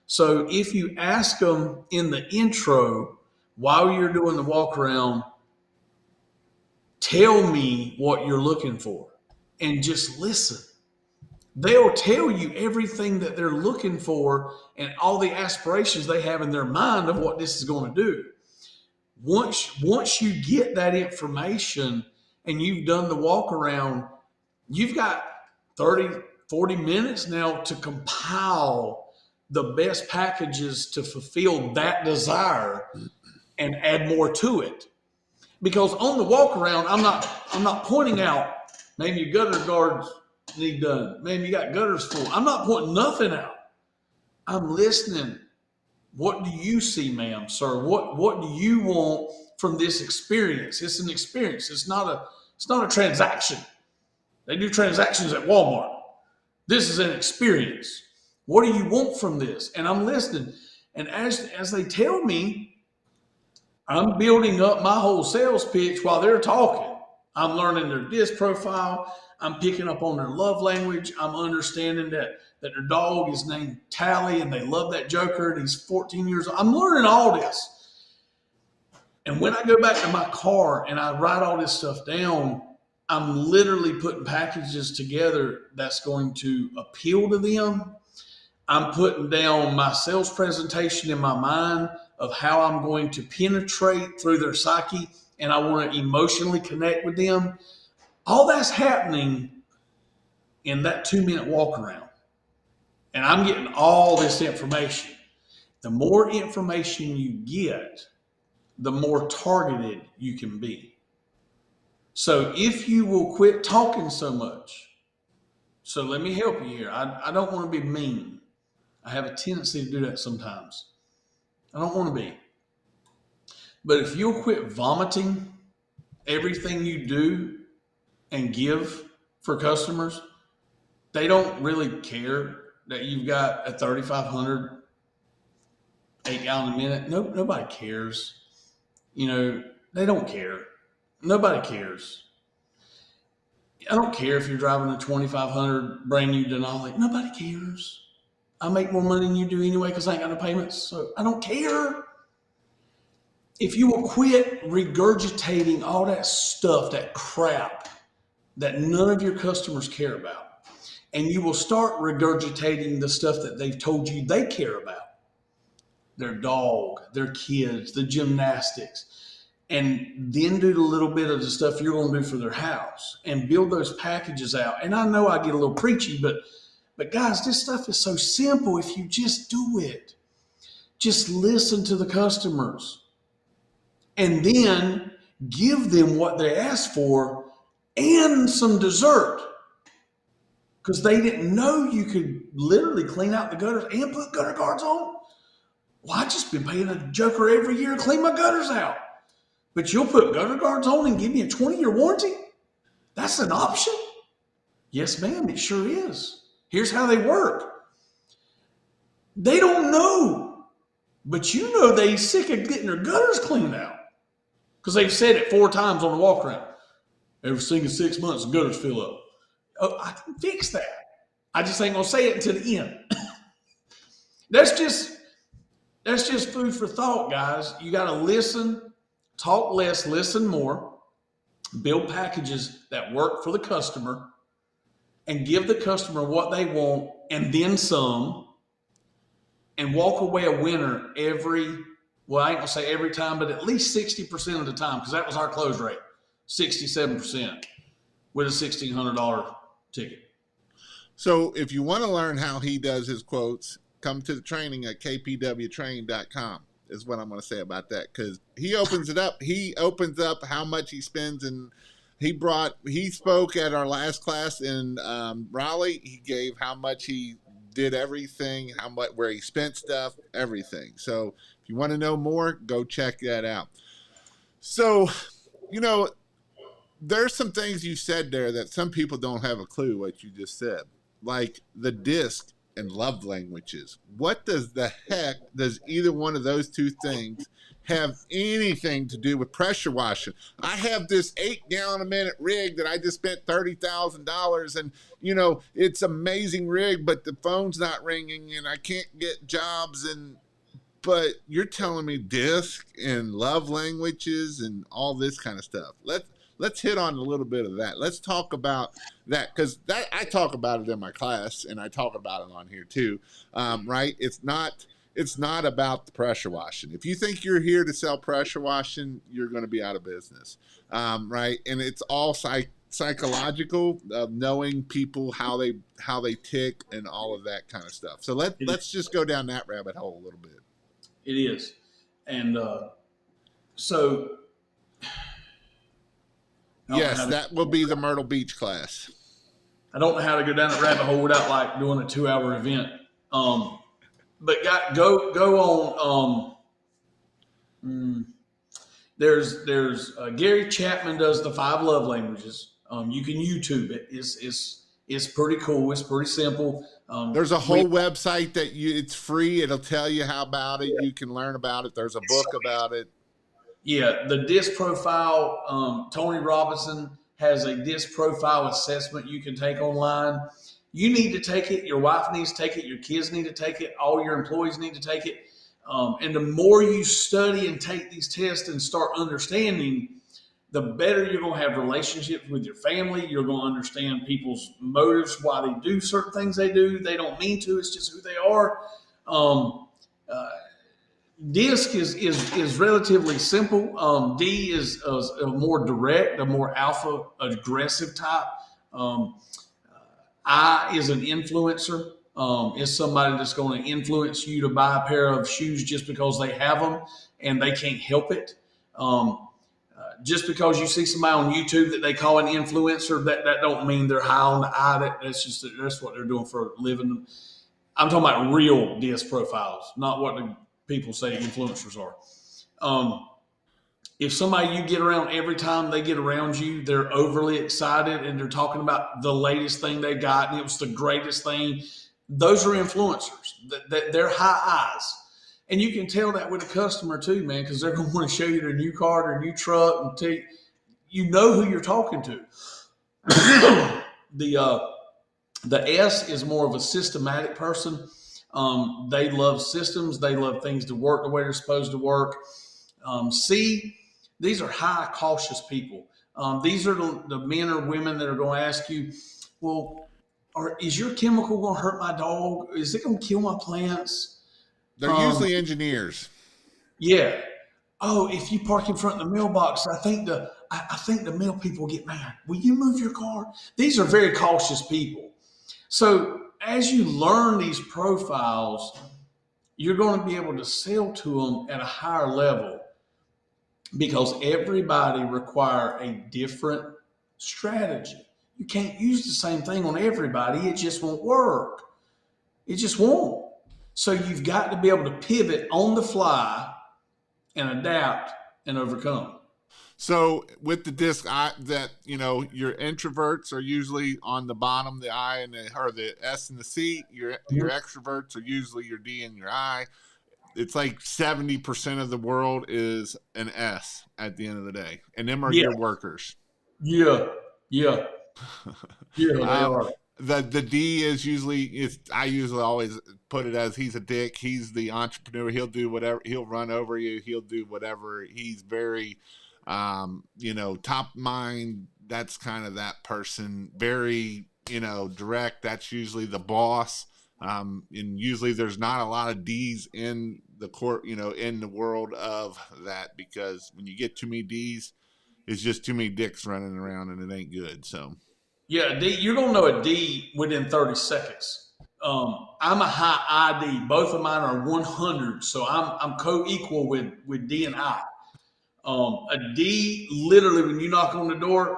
So if you ask them in the intro, while you're doing the walk around, tell me what you're looking for, and just listen. They'll tell you everything that they're looking for and all the aspirations they have in their mind of what this is going to do. Once you get that information and you've done the walk around, you've got 30, 40 minutes now to compile the best packages to fulfill that desire and add more to it. Because on the walk around, I'm not pointing out, man, your gutter guards need done. Man, you got gutters full. I'm not pointing nothing out. I'm listening. What do you see, ma'am, sir? What do you want from this experience? It's an experience. It's not a transaction. They do transactions at Walmart. This is an experience. What do you want from this? And I'm listening. And as they tell me, I'm building up my whole sales pitch while they're talking. I'm learning their disc profile. I'm picking up on their love language. I'm understanding that their dog is named Tally and they love that Joker and he's 14 years old. I'm learning all this. And when I go back to my car and I write all this stuff down, I'm literally putting packages together that's going to appeal to them. I'm putting down my sales presentation in my mind of how I'm going to penetrate through their psyche and I want to emotionally connect with them. All that's happening in that 2-minute walk around. And I'm getting all this information. The more information you get, the more targeted you can be. So if you will quit talking so much, so let me help you here. I don't want to be mean. I have a tendency to do that sometimes. I don't want to be. But if you'll quit vomiting everything you do and give for customers, they don't really care that you've got a 3,500 8-gallon a minute. Nobody cares. They don't care. Nobody cares. I don't care if you're driving a 2,500 brand new Denali. Nobody cares. I make more money than you do anyway because I ain't got no payments. So I don't care. If you will quit regurgitating all that stuff, that crap that none of your customers care about, and you will start regurgitating the stuff that they've told you they care about, their dog, their kids, the gymnastics, and then do the little bit of the stuff you're going to do for their house and build those packages out. And I know I get a little preachy, but guys, this stuff is so simple if you just do it. Just listen to the customers and then give them what they asked for and some dessert. Because they didn't know you could literally clean out the gutters and put gutter guards on. Well, I just been paying a joker every year to clean my gutters out. But you'll put gutter guards on and give me a 20-year warranty? That's an option? Yes, ma'am, it sure is. Here's how they work. They don't know, but you know they sick of getting their gutters cleaned out because they've said it 4 times on the walk around. Every single 6 months, the gutters fill up. Oh, I can fix that. I just ain't gonna say it until the end. That's just food for thought, guys. You got to listen, talk less, listen more, build packages that work for the customer, and give the customer what they want and then some, and walk away a winner I ain't gonna say every time, but at least 60% of the time, because that was our close rate, 67% with a $1,600 ticket. So if you want to learn how he does his quotes, come to the training at kpwtraining.com is what I'm going to say about that, because he opens it up. He opens up how much he spends, and he spoke at our last class in Raleigh. He gave how much he did everything, how much, where he spent stuff, everything. So if you want to know more, go check that out. So, there's some things you said there that some people don't have a clue what you just said, like the disc and love languages. What the heck does either one of those two things have anything to do with pressure washing? I have this 8-gallon a minute rig that I just spent $30,000 and, it's amazing rig, but the phone's not ringing and I can't get jobs. But you're telling me disc and love languages and all this kind of stuff. let's hit on a little bit of that. Let's talk about that, because that I talk about it in my class, and I talk about it on here too. Right? It's not about the pressure washing. If you think you're here to sell pressure washing, you're going to be out of business, right? And it's all psychological, knowing people how they tick and all of that kind of stuff. So let's just go down that rabbit hole a little bit. It is. And so Yes, that will be the Myrtle Beach class. I don't know how to go down that rabbit hole without like doing a 2-hour event. But go on. There's Gary Chapman does the 5 love languages. You can YouTube it. It's pretty cool. It's pretty simple. There's a whole website that it's free. It'll tell you how about it. You can learn about it. There's a book about it. Yeah, the DISC profile. Tony Robinson has a DISC profile assessment you can take online. You need to take it. Your wife needs to take it. Your kids need to take it. All your employees need to take it. And the more you study and take these tests and start understanding, the better you're going to have relationships with your family. You're going to understand people's motives, why they do certain things they do. They don't mean to. It's just who they are. DISC is relatively simple. D is a more direct, a more alpha aggressive type. I is an influencer. Is somebody that's going to influence you to buy a pair of shoes just because they have them and they can't help it. Just because you see somebody on YouTube that they call an influencer, that don't mean they're high on the eye. That's what they're doing for a living. I'm talking about real DISC profiles, not what the people say influencers are. If somebody you get around, every time they get around you, they're overly excited and they're talking about the latest thing they got and it was the greatest thing, those are influencers. They're high eyes. And you can tell that with a customer too, man, because they're going to want to show you their new car, their new truck, and tell you know who you're talking to. The S is more of a systematic person. They love systems. They love things to work the way they're supposed to work. C, these are high cautious people. These are the men or women that are going to ask you, well, is your chemical going to hurt my dog? Is it going to kill my plants? They're usually engineers. Yeah. Oh, if you park in front of the mailbox, I think the mail people get mad. Will you move your car? These are very cautious people. So as you learn these profiles, you're going to be able to sell to them at a higher level because everybody requires a different strategy. You can't use the same thing on everybody. It just won't work. It just won't. So you've got to be able to pivot on the fly and adapt and overcome. So with the DISC, your introverts are usually on the bottom, the I and the S and the C. Your extroverts are usually your D and your I. It's like 70% of the world is an S at the end of the day, and them are your workers. Yeah, they are. The D is I usually always put it as he's a dick. He's the entrepreneur. He'll do whatever. He'll run over you. He'll do whatever. He's very, top mind. That's kind of that person. Very, direct. That's usually the boss. And usually there's not a lot of D's in the court, in the world of that, because when you get too many D's, it's just too many dicks running around and it ain't good. So. Yeah, D, you're going to know a D within 30 seconds. I'm a high ID. Both of mine are 100, so I'm co-equal with D and I. A D, literally, when you knock on the door,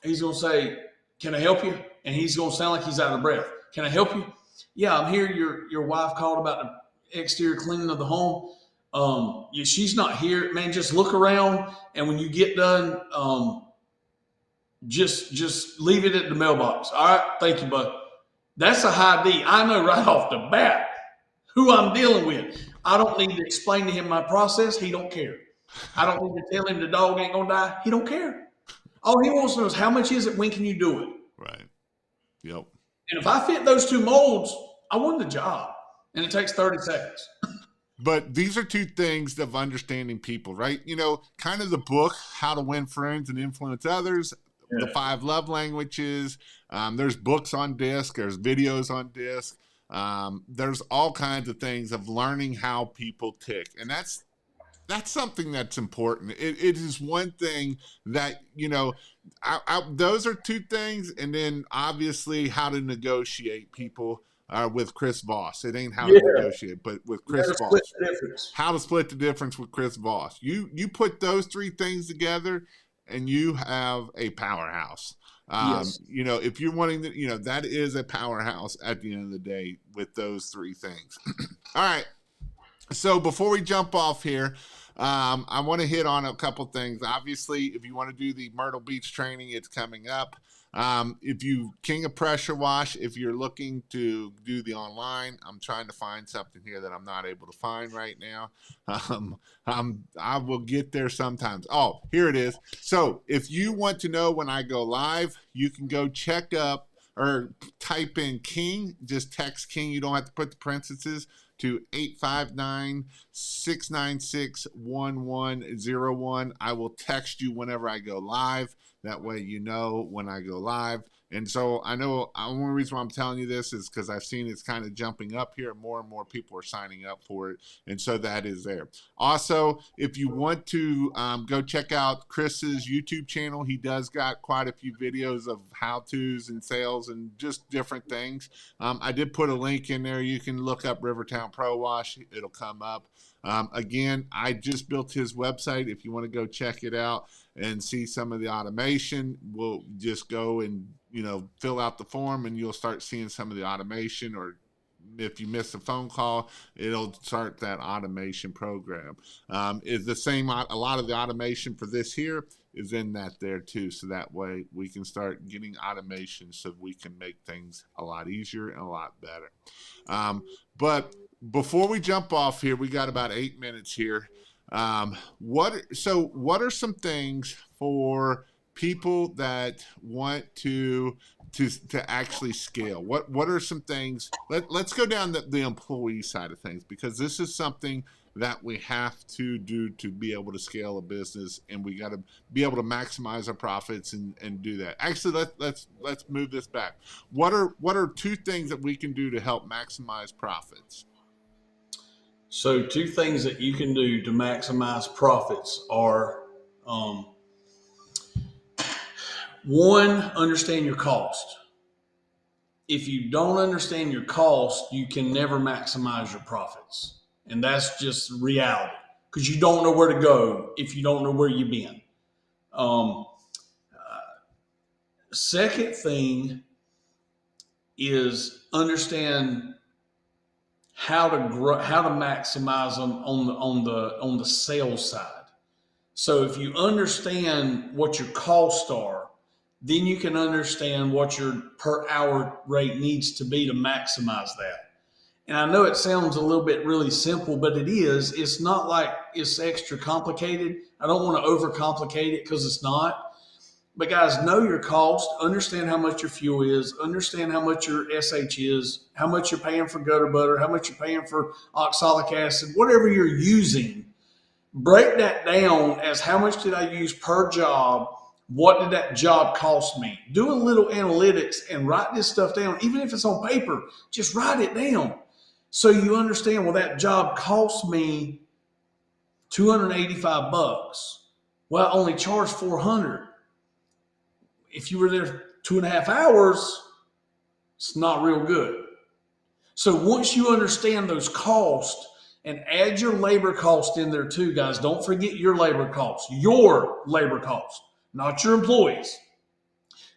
he's going to say, "Can I help you?" And he's going to sound like he's out of breath. "Can I help you?" "Yeah, I'm here. Your wife called about the exterior cleaning of the home. She's not here. Man, just look around, and when you get done, just leave it at the mailbox." "All right, thank you, bud." That's a high D. I know right off the bat who I'm dealing with. I don't need to explain to him my process. He don't care. I don't need to tell him the dog ain't gonna die. He don't care. All he wants to know is how much is it? When can you do it? Right. Yep. And if I fit those two molds, I won the job. And it takes 30 seconds. But these are two things of understanding people, right? You know, kind of the book, How to Win Friends and Influence Others, the Yeah. five love languages. There's books on disc, there's videos on disc. There's all kinds of things of learning how people tick. And that's something that's important. It is one thing that, you know, those are two things. And then obviously how to negotiate people with Chris Voss. It ain't how to Yeah. negotiate, but with You Chris got to split Voss. the difference. How to split the difference with Chris Voss. You put those three things together and you have a powerhouse. Yes. You know, if you're wanting to, you know, that is a powerhouse at the end of the day with those three things. All right. So before we jump off here, I want to hit on a couple things. Obviously, if you want to do the Myrtle Beach training, it's coming up. If you King of Pressure Wash, if you're looking to do the online, I'm trying to find something here that I'm not able to find right now. I will get there sometimes. Oh, here it is. So if you want to know when I go live, you can go check up or type in King. Just text King. You don't have to put the parentheses to 859-696-1101. I will text you whenever I go live. That way you know when I go live. And so I know the only reason why I'm telling you this is because I've seen it's kind of jumping up here. More and more people are signing up for it. And so that is there. Also, if you want to go check out Chris's YouTube channel, he does got quite a few videos of how-tos and sales and just different things. I did put a link in there. You can look up Rivertown Pro Wash. It'll come up. Again, I just built his website. If you want to go check it out and see some of the automation, we'll just go and, you know, fill out the form and you'll start seeing some of the automation, or if you miss a phone call, it'll start that automation program. Is the same, a lot of the automation for this here is in that there too. So that way we can start getting automation so we can make things a lot easier and a lot better. But before we jump off here, we got about 8 minutes here. What are some things for people that want to actually scale? What are some things? Let's go down the employee side of things, because this is something that we have to do to be able to scale a business, and we got to be able to maximize our profits and do that. Actually, let's move this back. What are two things that we can do to help maximize profits? So, two things that you can do to maximize profits are um, one, understand your cost. If you don't understand your cost, you can never maximize your profits. And that's just reality, because you don't know where to go if you don't know where you've been. Um, Second thing is understand how to grow, how to maximize them on the sales side. So if you understand what your costs are, then you can understand what your per hour rate needs to be to maximize that. And I know it sounds a little bit really simple, but it is. It's not like it's extra complicated. I don't want to overcomplicate it, because it's not. But guys, know your cost, understand how much your fuel is, understand how much your SH is, how much you're paying for gutter butter, how much you're paying for oxalic acid, whatever you're using. Break that down as how much did I use per job? What did that job cost me? Do a little analytics and write this stuff down. Even if it's on paper, just write it down so you understand, well, that job cost me $285. Well, I only charged 400. If you were there 2.5 hours, it's not real good. So once you understand those costs and add your labor cost in there too, guys, don't forget your labor cost, not your employees,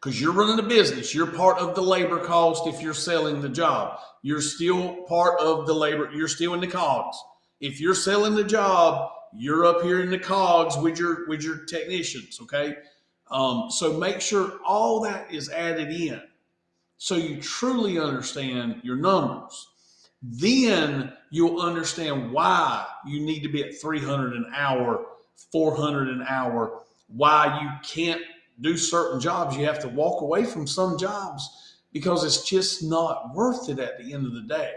because you're running a business. You're part of the labor cost. If you're selling the job, you're still part of the labor. You're still in the cogs. If you're selling the job, you're up here in the cogs with your technicians. Okay. So make sure all that is added in, so you truly understand your numbers. Then you'll understand why you need to be at 300 an hour, 400 an hour, why you can't do certain jobs. You have to walk away from some jobs because it's just not worth it at the end of the day.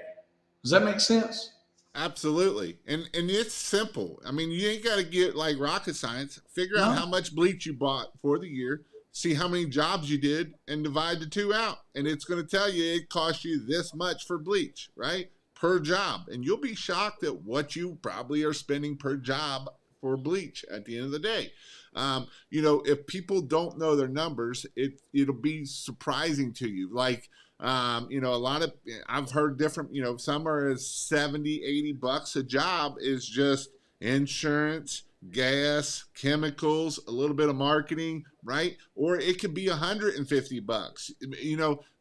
Does that make sense? Absolutely. And it's simple. I mean, you ain't got to get like rocket science. Figure out how No. much bleach you bought for the year, see how many jobs you did, and divide the two out. And it's going to tell you it cost you this much for bleach, right? Per job. And you'll be shocked at what you probably are spending per job for bleach at the end of the day. If people don't know their numbers, it'll be surprising to you. Like, a lot of, I've heard different, some are as 70, $80 a job is just insurance, gas, chemicals, a little bit of marketing, right? Or it could be $150.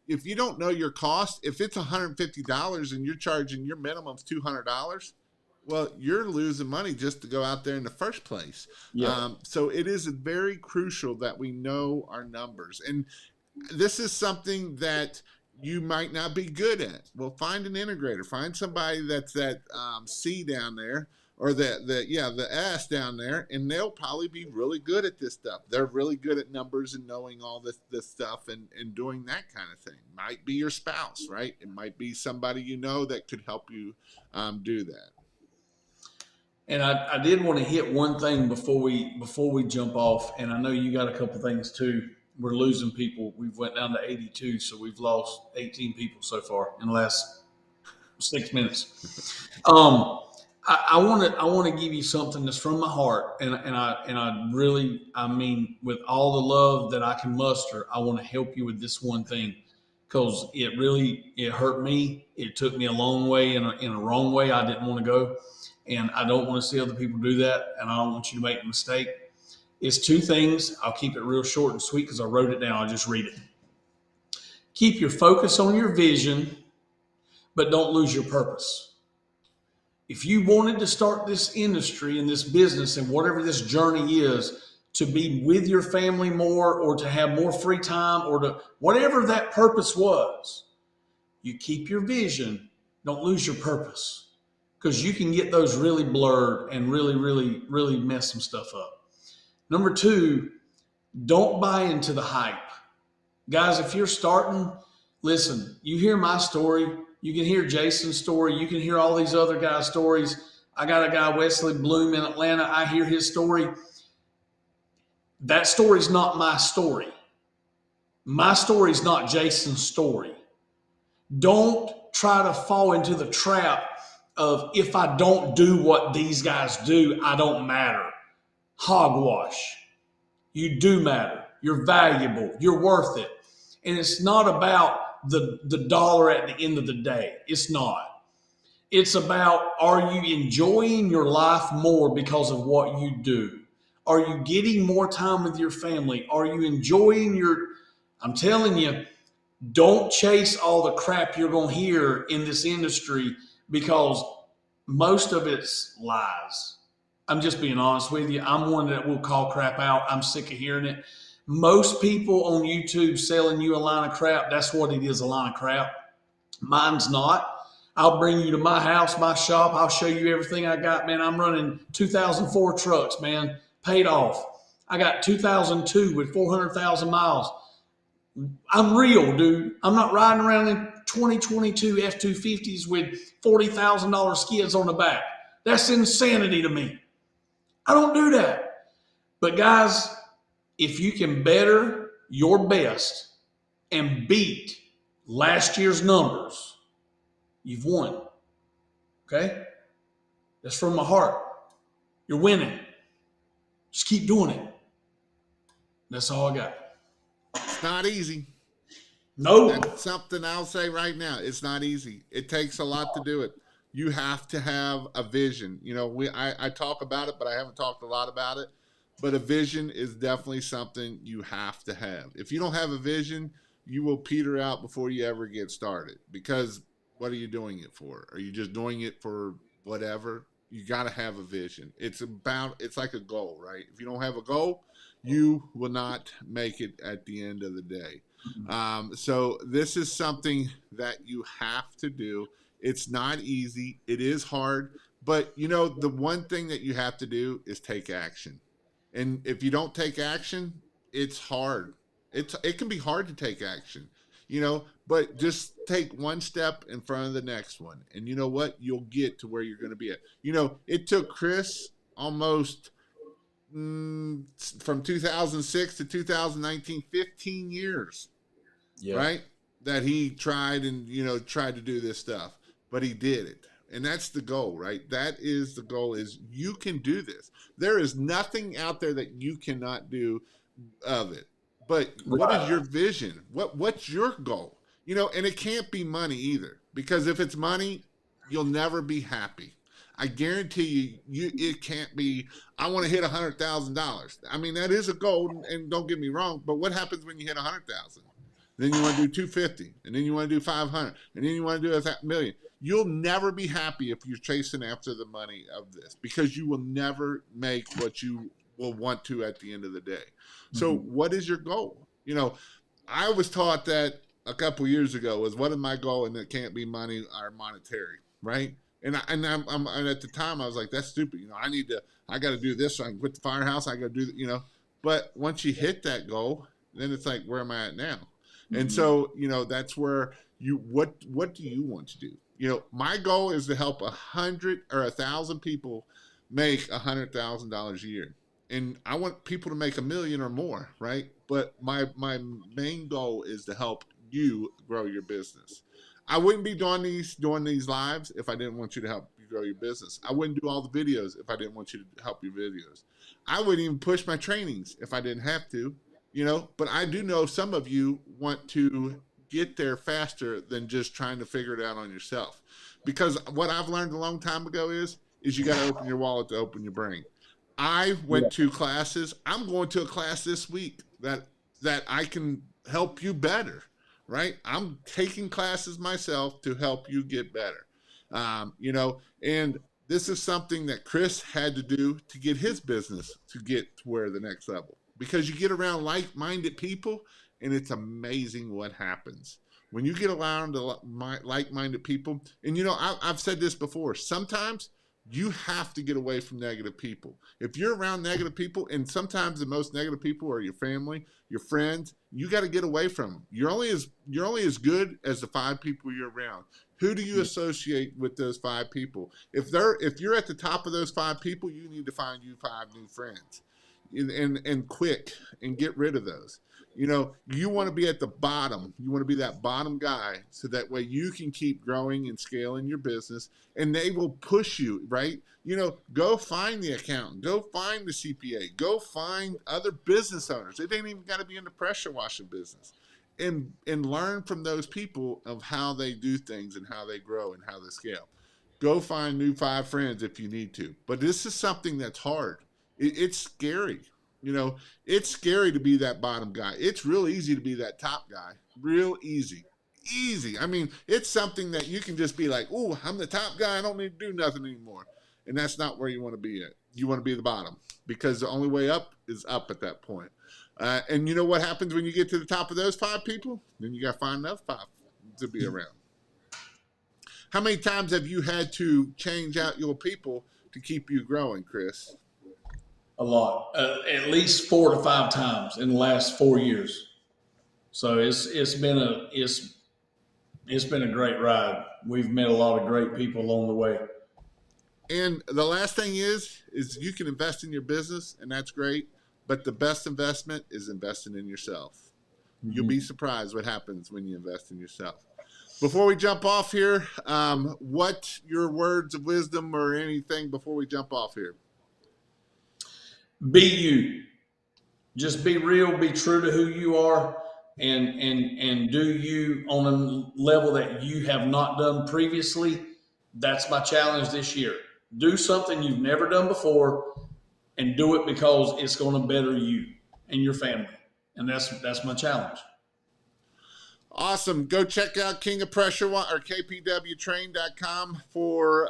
If you don't know your cost, if it's $150 and you're charging your minimum's $200, well, you're losing money just to go out there in the first place. Yeah. So it is very crucial that we know our numbers. And this is something that you might not be good at. Well, find an integrator. Find somebody that's that C down there, or the S down there, and they'll probably be really good at this stuff. They're really good at numbers and knowing all this stuff and doing that kind of thing. Might be your spouse, right? It might be somebody that could help you do that. And I did want to hit one thing before we jump off, and I know you got a couple things too. We're losing people. We've went down to 82, so we've lost 18 people so far in the last 6 minutes. I want to give you something that's from my heart, and I really, I mean, with all the love that I can muster, I want to help you with this one thing, because it hurt me. It took me a long way in a wrong way. I didn't want to go, and I don't want to see other people do that, and I don't want you to make a mistake. It's two things. I'll keep it real short and sweet because I wrote it down. I'll just read it. Keep your focus on your vision, but don't lose your purpose. If you wanted to start this industry and this business and whatever this journey is, to be with your family more, or to have more free time, or to whatever that purpose was, you keep your vision, don't lose your purpose, because you can get those really blurred and really, really, really mess some stuff up. Number two, don't buy into the hype. Guys, if you're starting, listen, you hear my story, you can hear Jason's story, you can hear all these other guys' stories. I got a guy, Wesley Bloom in Atlanta, I hear his story. That story's not my story. My story's not Jason's story. Don't try to fall into the trap of, if I don't do what these guys do, I don't matter. Hogwash. You do matter. You're valuable. You're worth it. And it's not about the dollar at the end of the day. It's not. It's about, are you enjoying your life more because of what you do? Are you getting more time with your family? Are you enjoying I'm telling you, don't chase all the crap you're going to hear in this industry, because most of it's lies. I'm just being honest with you. I'm one that will call crap out. I'm sick of hearing it. Most people on YouTube selling you a line of crap, that's what it is, a line of crap. Mine's not. I'll bring you to my house, my shop. I'll show you everything I got, man. I'm running 2004 trucks, man, paid off. I got 2002 with 400,000 miles. I'm real, dude. I'm not riding around in 2022 F-250s with $40,000 skids on the back. That's insanity to me. I don't do that. But guys, if you can better your best and beat last year's numbers, you've won. Okay? That's from my heart. You're winning. Just keep doing it. That's all I got. It's not easy. No. That's something I'll say right now. It's not easy. It takes a lot to do it. You have to have a vision. I talk about it, but I haven't talked a lot about it. But a vision is definitely something you have to have. If you don't have a vision, you will peter out before you ever get started. Because what are you doing it for? Are you just doing it for whatever? You got to have a vision. It's like a goal, right? If you don't have a goal, you will not make it at the end of the day. So this is something that you have to do. It's not easy. It is hard. But, the one thing that you have to do is take action. And if you don't take action, it's hard. It can be hard to take action. but just take one step in front of the next one. And you know what? You'll get to where you're going to be at. It took Chris almost from 2006 to 2019, 15 years, Yeah. right? That he tried and, tried to do this stuff, but he did it. And that's the goal, right? That is the goal, is you can do this. There is nothing out there that you cannot do of it. But what is your Right. vision? What's your goal? And it can't be money either, because if it's money, you'll never be happy. I guarantee it can't be. I want to hit $100,000. I mean, that is a goal, and don't get me wrong. But what happens when you hit 100,000? Then you want to do 250, and then you want to do 500, and then you want to do a million. You'll never be happy if you're chasing after the money of this, because you will never make what you will want to at the end of the day. So what is your goal? I was taught that a couple years ago was, what is my goal? And it can't be money or monetary, right? And at the time I was like, that's stupid. I got to do this so I can quit the firehouse. I got to do. But once you hit that goal, then it's like, where am I at now? And so, that's where what do you want to do? My goal is to help 100 or 1,000 people make $100,000 a year. And I want people to make $1 million or more, right? But my main goal is to help you grow your business. I wouldn't be doing these lives if I didn't want you to help you grow your business. I wouldn't do all the videos if I didn't want you to help your videos. I wouldn't even push my trainings if I didn't have to, but I do know some of you want to get there faster than just trying to figure it out on yourself. Because what I've learned a long time ago is you got to open your wallet to open your brain. I went to classes. I'm going to a class this week that I can help you better, right? I'm taking classes myself to help you get better. And this is something that Chris had to do to get his business to get to where the next level. Because you get around like-minded people, and it's amazing what happens when you get around like-minded people. And I've said this before. Sometimes you have to get away from negative people. If you're around negative people, and sometimes the most negative people are your family, your friends, you got to get away from them. You're only as good as the 5 people you're around. Who do you associate with those 5 people? If you're at the top of those 5 people, you need to find you 5 new friends, and quick, and get rid of those. You want to be at the bottom. You want to be that bottom guy, so that way you can keep growing and scaling your business, and they will push you, right? Go find the accountant, go find the CPA, go find other business owners. It ain't even got to be in the pressure washing business, and learn from those people of how they do things and how they grow and how they scale. Go find new 5 friends if you need to. But this is something that's hard. It's scary. It's scary to be that bottom guy. It's real easy to be that top guy. Real easy. Easy. I mean, it's something that you can just be like, "Ooh, I'm the top guy. I don't need to do nothing anymore." And that's not where you want to be at. You want to be the bottom, because the only way up is up at that point. And you know what happens when you get to the top of those 5 people? Then you got to find another 5 to be around. How many times have you had to change out your people to keep you growing, Chris? A lot, at least 4 to 5 times in the last 4 years. So it's been a great ride. We've met a lot of great people along the way. And the last thing is you can invest in your business, and that's great. But the best investment is investing in yourself. You'll be surprised what happens when you invest in yourself. Before we jump off here, what your words of wisdom or anything before we jump off here? Be you. Just be real. Be true to who you are, and do you on a level that you have not done previously. That's my challenge this year. Do something you've never done before, and do it because it's going to better you and your family. And that's my challenge. Awesome. Go check out King of Pressure or kpwtrain.com for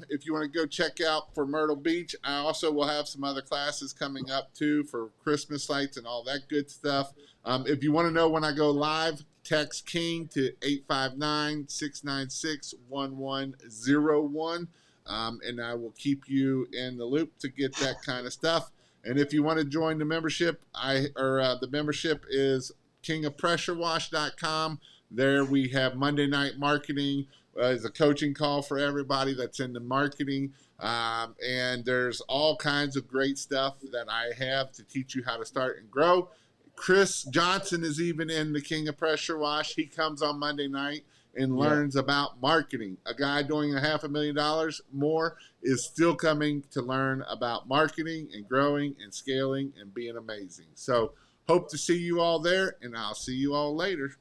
if you want to go check out for Myrtle Beach. I also will have some other classes coming up too for Christmas lights and all that good stuff. If you want to know when I go live, text King to 859-696-1101. And I will keep you in the loop to get that kind of stuff. And if you want to join the membership, the membership is kingofpressurewash.com. There we have Monday Night Marketing as a coaching call for everybody that's into marketing. And there's all kinds of great stuff that I have to teach you how to start and grow. Chris Johnson is even in the King of Pressure Wash. He comes on Monday night and Yeah. learns about marketing. A guy doing $500,000 more is still coming to learn about marketing and growing and scaling and being amazing. So hope to see you all there, and I'll see you all later.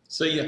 See ya.